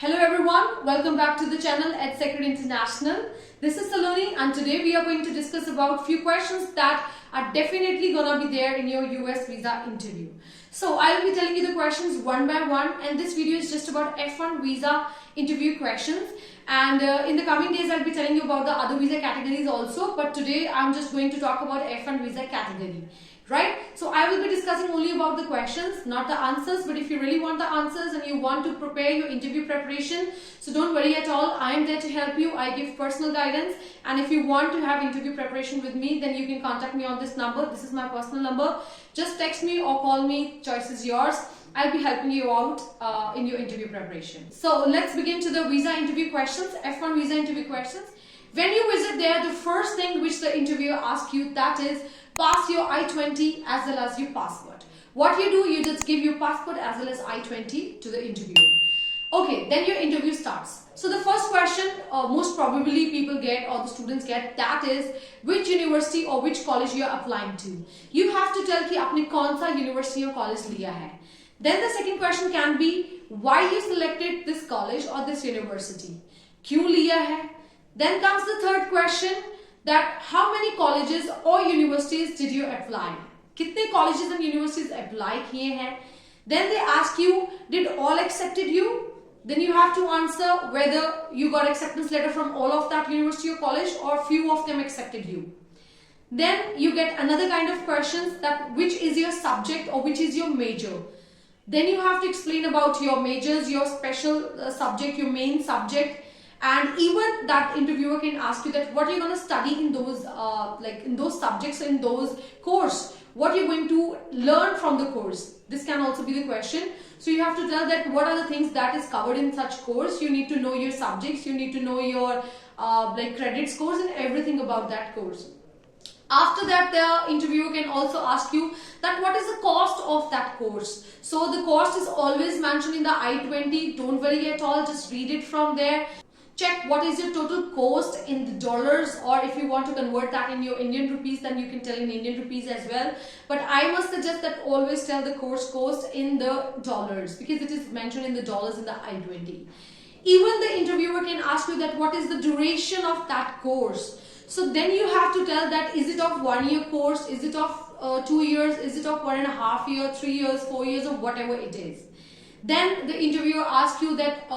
Hello everyone, welcome back to the channel Ed.Sacred International. This is Saloni and today we are going to discuss about few questions that are definitely gonna be there in your US visa interview. So I'll be telling you the questions one by one, and this video is just about F1 visa interview questions, and in the coming days I'll be telling you about the other visa categories also, but today I'm just going to talk about F1 visa category. Right? So I will be discussing only about the questions, not the answers, but if you really want the answers and you want to prepare your interview preparation, so don't worry at all. I am there to help you. I give personal guidance, and if you want to have interview preparation with me, then you can contact me on this number. This is my personal number. Just text me or call me. Choice is yours. I'll be helping you out in your interview preparation. So let's begin to the visa interview questions, F1 visa interview questions. When you visit there, the first thing which the interviewer asks you, that is, pass your I-20 as well as your passport. What you do, you just give your passport as well as I-20 to the interviewer. Okay, then your interview starts. So the first question most probably people get, or the students get, that is which university or which college you are applying to. You have to tell कि आपने कौन सा university or college लिया है. Then the second question can be why you selected this college or this university. क्यों लिया है? Then comes the third question, that how many colleges or universities did you apply? कितने colleges and universities apply किए हैं? Then they ask you, did all accepted you? Then you have to answer whether you got acceptance letter from all of that university or college, or few of them accepted you. Then you get another kind of questions, that which is your subject or which is your major. Then you have to explain about your majors, your special subject, your main subject. And even that interviewer can ask you that what you're going to study in those in those subjects, in those course, what you're going to learn from the course. This can also be the question. So you have to tell that what are the things that is covered in such course. You need to know your subjects, you need to know your credit scores and everything about that course. After that, the interviewer can also ask you that what is the cost of that course. So the cost is always mentioned in the I-20. Don't worry at all, just read it from there. Check what is your total cost in the dollars, or if you want to convert that in your Indian rupees, then you can tell in Indian rupees as well. But I must suggest that always tell the course cost in the dollars, because it is mentioned in the dollars in the I-20. Even the interviewer can ask you that what is the duration of that course. So then you have to tell that is it of 1 year course, is it of 2 years, is it of 1.5 years, 3 years, 4 years, or whatever it is. Then the interviewer asks you that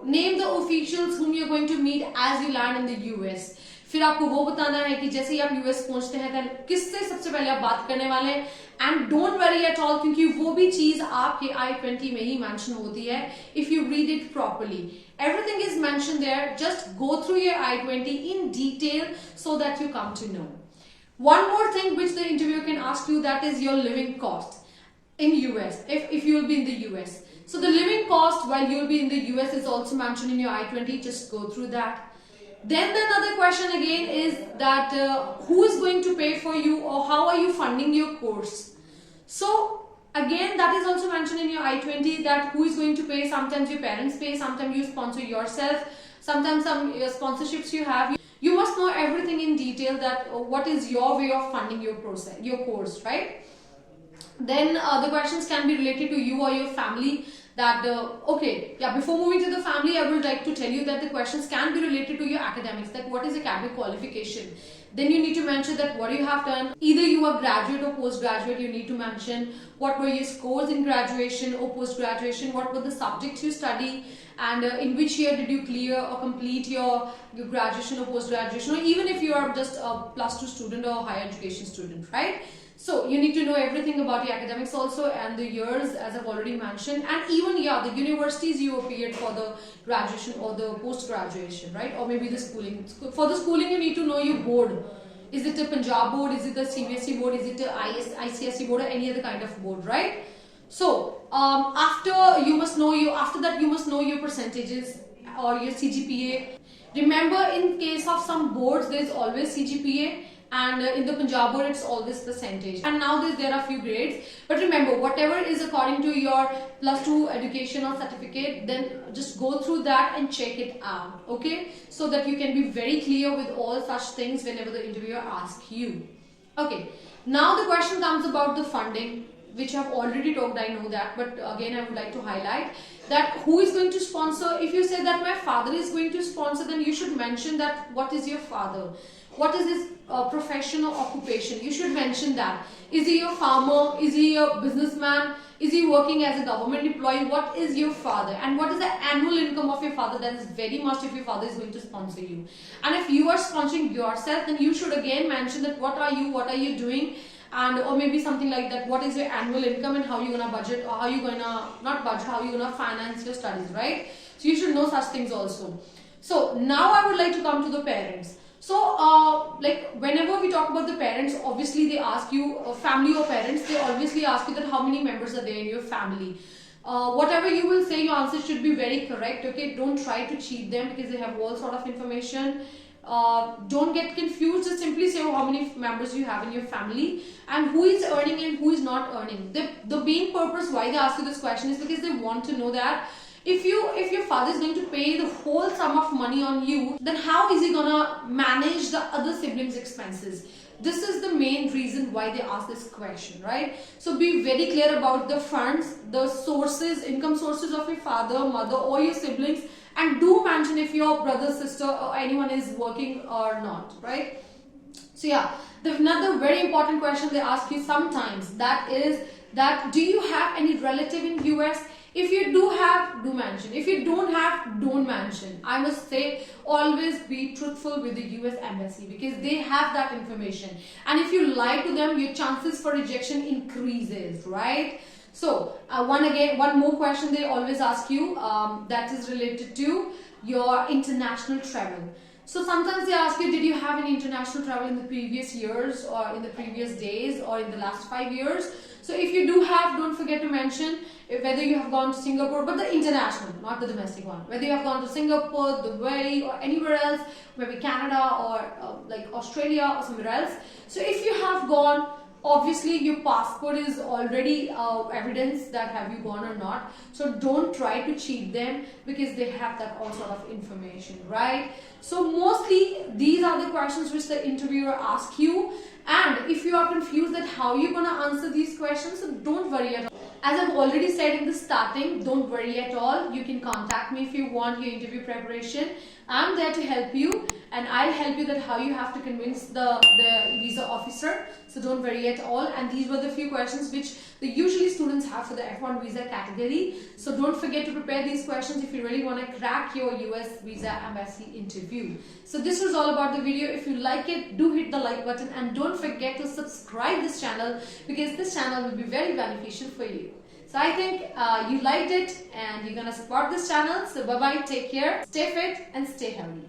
name the officials whom you're going to meet as you land in the US. फिर आपको वो बताना है कि जैसे ही आप US पहुंचते हैं then किससे सबसे पहले आप बात करने वाले हैं. And don't worry at all, क्योंकि वो भी चीज आपके I-20 में ही mention होती है. If you read it properly, everything is mentioned there. Just go through your I-20 in detail so that you come to know. One more thing which the interviewer can ask you, that is your living cost in US, if you will be in the US. So the living cost while you'll be in the US is also mentioned in your I-20. Just go through that. Then the another question again is that who is going to pay for you, or how are you funding your course. So again, that is also mentioned in your I-20, that who is going to pay. Sometimes your parents pay, sometimes you sponsor yourself, sometimes some sponsorships you have. You must know everything in detail, that what is your way of funding your process, your course, right? Then the questions can be related to you or your family, that before moving to the family, I would like to tell you that the questions can be related to your academics, that what is academic qualification. Then you need to mention that what you have done, either you are graduate or postgraduate. You need to mention what were your scores in graduation or post-graduation, what were the subjects you study, and in which year did you clear or complete your graduation or post-graduation, or even if you are just a +2 student or higher education student, right? So you need to know everything about your academics also, and the years, as I've already mentioned, and even the universities you appeared for the graduation or the post-graduation, right? Or maybe the schooling. For the schooling, you need to know your board. Is it a Punjab board? Is it the CBSE board? Is it a ICSE board, or any other kind of board, right? So after that, you must know your percentages or your CGPA. Remember, in case of some boards, there is always CGPA. And in the Punjab board, it's always percentage. And now there are few grades. But remember, whatever is according to your +2 education or certificate, then just go through that and check it out. Okay? So that you can be very clear with all such things whenever the interviewer asks you. Okay. Now the question comes about the funding, which I've already talked, I know that. But again, I would like to highlight that who is going to sponsor. If you say that my father is going to sponsor, then you should mention that what is your father, what is his profession or occupation. You should mention that. Is he a farmer? Is he a businessman? Is he working as a government employee? What is your father, and what is the annual income of your father? That is very must if your father is going to sponsor you. And if you are sponsoring yourself, then you should again mention that what are you doing, and or maybe something like that, what is your annual income and how you gonna budget, or how you gonna not budget, how you gonna finance your studies, right? So you should know such things also. So now I would like to come to the parents. So like whenever we talk about the parents, obviously they ask you, family or parents, they obviously ask you that how many members are there in your family. Whatever you will say, your answer should be very correct. Okay, don't try to cheat them because they have all sort of information. Don't get confused. Just simply say how many members you have in your family and who is earning and who is not earning. The main purpose why they ask you this question is because they want to know that if your father is going to pay the whole sum of money on you, then how is he gonna manage the other siblings' expenses? This is the main reason why they ask this question, right? So be very clear about the funds, the sources, income sources of your father, mother or your siblings, and do mention if your brother, sister or anyone is working or not, right? So yeah, another very important question they ask you sometimes, that is that do you have any relative in US? If you do have, do mention. If you don't have, don't mention. I must say, always be truthful with the US embassy because they have that information. And if you lie to them, your chances for rejection increases, right? So, one more question they always ask you that is related to your international travel. So sometimes they ask you, did you have any international travel in the previous years or in the previous days or in the last 5 years? So if you do have, don't forget to mention whether you have gone to Singapore, but the international, not the domestic one. Whether you have gone to Singapore, Dubai or anywhere else, maybe Canada or like Australia or somewhere else. So if you have gone, obviously your passport is already evidence that have you gone or not. So don't try to cheat them because they have that all sort of information, right? So mostly these are the questions which the interviewer asks you. And if you are confused that how you're gonna answer these questions, so don't worry at all. As I've already said in the starting, don't worry at all. You can contact me if you want your interview preparation. I'm there to help you, and I'll help you that how you have to convince the visa officer. So don't worry at all. And these were the few questions which the usually students have for the F1 visa category. So don't forget to prepare these questions if you really want to crack your US visa embassy interview. So this was all about the video. If you like it, do hit the like button and don't forget to subscribe this channel because this channel will be very beneficial for you. So I think you liked it and you're gonna support this channel. So bye bye, take care, stay fit and stay healthy.